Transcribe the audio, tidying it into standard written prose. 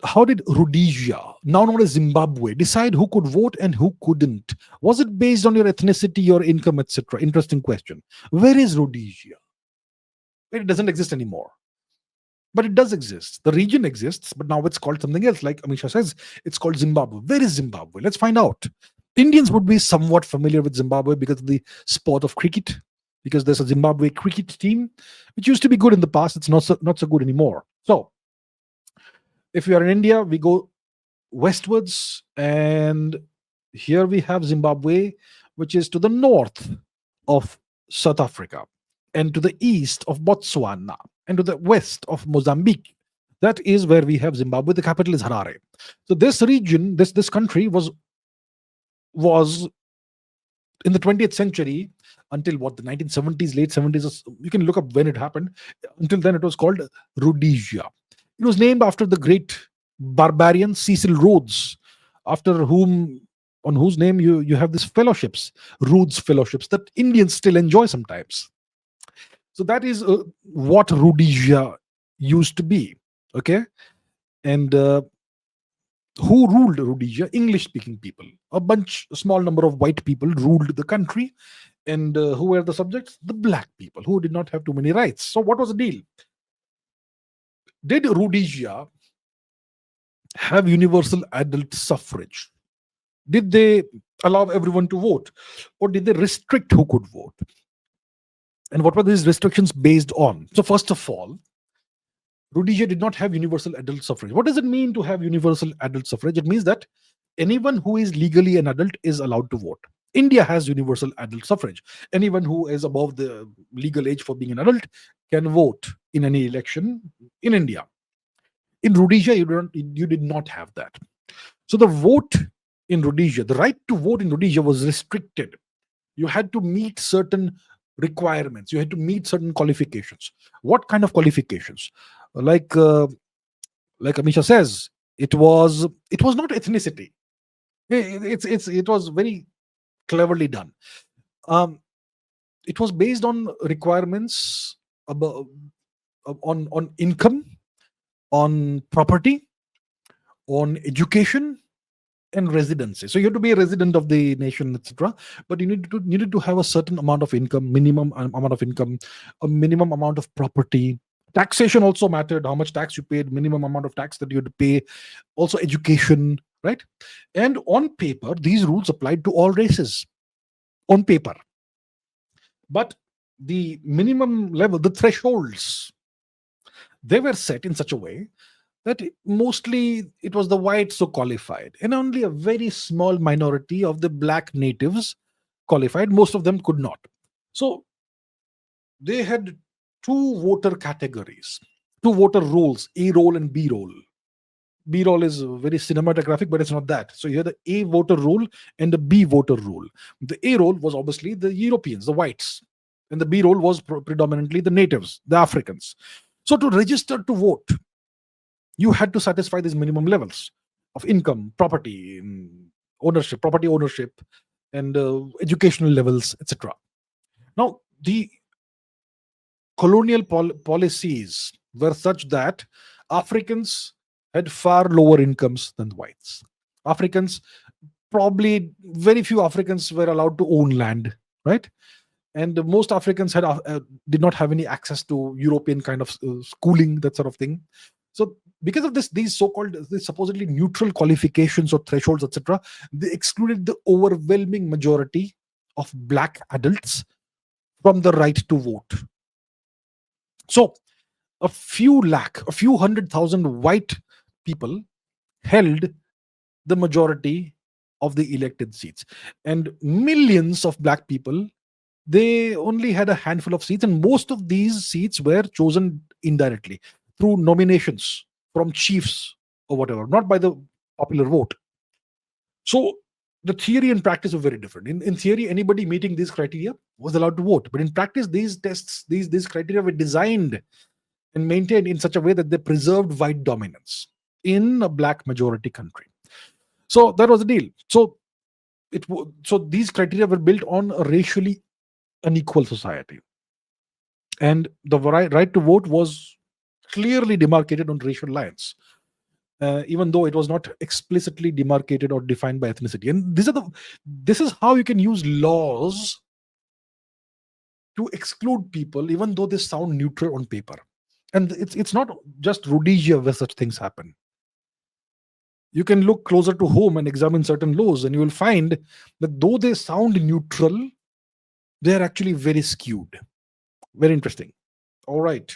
how did Rhodesia, now known as Zimbabwe, decide who could vote and who couldn't? Was it based on your ethnicity, your income, etc.? Interesting question. Where is Rhodesia? It doesn't exist anymore. But it does exist. The region exists, but now it's called something else. Like Amisha says, it's called Zimbabwe. Where is Zimbabwe? Let's find out. Indians would be somewhat familiar with Zimbabwe because of the sport of cricket, because there's a Zimbabwe cricket team, which used to be good in the past. It's not so good anymore. So if we are in India, we go westwards, and here we have Zimbabwe, which is to the north of South Africa, and to the east of Botswana, and to the west of Mozambique. That is where we have Zimbabwe. The capital is Harare. So this region, this country was in the 20th century until what, the 1970s, late 70s. You can look up when it happened. Until then, it was called Rhodesia. It was named after the great barbarian Cecil Rhodes, on whose name you have these fellowships, Rhodes fellowships, that Indians still enjoy sometimes. So that is what Rhodesia used to be. Okay. And who ruled Rhodesia? English-speaking people. A small number of white people ruled the country. And who were the subjects? The black people, who did not have too many rights. So what was the deal? Did Rhodesia have universal adult suffrage? Did they allow everyone to vote? Or did they restrict who could vote? And what were these restrictions based on? So first of all, Rhodesia did not have universal adult suffrage. What does it mean to have universal adult suffrage? It means that anyone who is legally an adult is allowed to vote. India has universal adult suffrage. Anyone who is above the legal age for being an adult can vote in any election in India. In Rhodesia, you did not have that. So the vote in Rhodesia, the right to vote in Rhodesia was restricted. You had to meet certain requirements. You had to meet certain qualifications. What kind of qualifications? Like Amisha says, it was not ethnicity. It was very cleverly done. It was based on requirements about, on income, on property, on education, and residency. So you have to be a resident of the nation, etc. But you needed to have a certain amount of income, minimum amount of income, a minimum amount of property. Taxation also mattered. How much tax you paid, minimum amount of tax that you had to pay. Also education, right? And on paper, these rules applied to all races. On paper, but the minimum level, the thresholds, they were set in such a way that mostly it was the whites who qualified, and only a very small minority of the black natives qualified. Most of them could not. So they had two voter categories, two voter roles, A role and B role. B role is very cinematographic, but it's not that. So you had the A voter role and the B voter role. The A role was obviously the Europeans, the whites, and the B role was predominantly the natives, the Africans. So to register to vote, you had to satisfy these minimum levels of income, property, ownership, property ownership, and educational levels, etc. Now, the colonial policies were such that Africans had far lower incomes than whites. Africans, probably very few Africans were allowed to own land, right? And most Africans did not have any access to European kind of schooling, that sort of thing. So because of this, these supposedly neutral qualifications or thresholds, etc., they excluded the overwhelming majority of black adults from the right to vote. So a few 100,000 white people held the majority of the elected seats, and millions of black people, they only had a handful of seats, and most of these seats were chosen indirectly through nominations from chiefs or whatever, not by the popular vote. So the theory and practice were very different. In theory, anybody meeting these criteria was allowed to vote, but in practice, these criteria were designed and maintained in such a way that they preserved white dominance in a black majority country. So that was the deal. So these criteria were built on a racially unequal society, and the right to vote was clearly demarcated on racial lines. even though it was not explicitly demarcated or defined by ethnicity. And this is how you can use laws to exclude people, even though they sound neutral on paper. And it's not just Rhodesia where such things happen. You can look closer to home and examine certain laws, and you will find that though they sound neutral, they are actually very skewed. Very interesting. All right.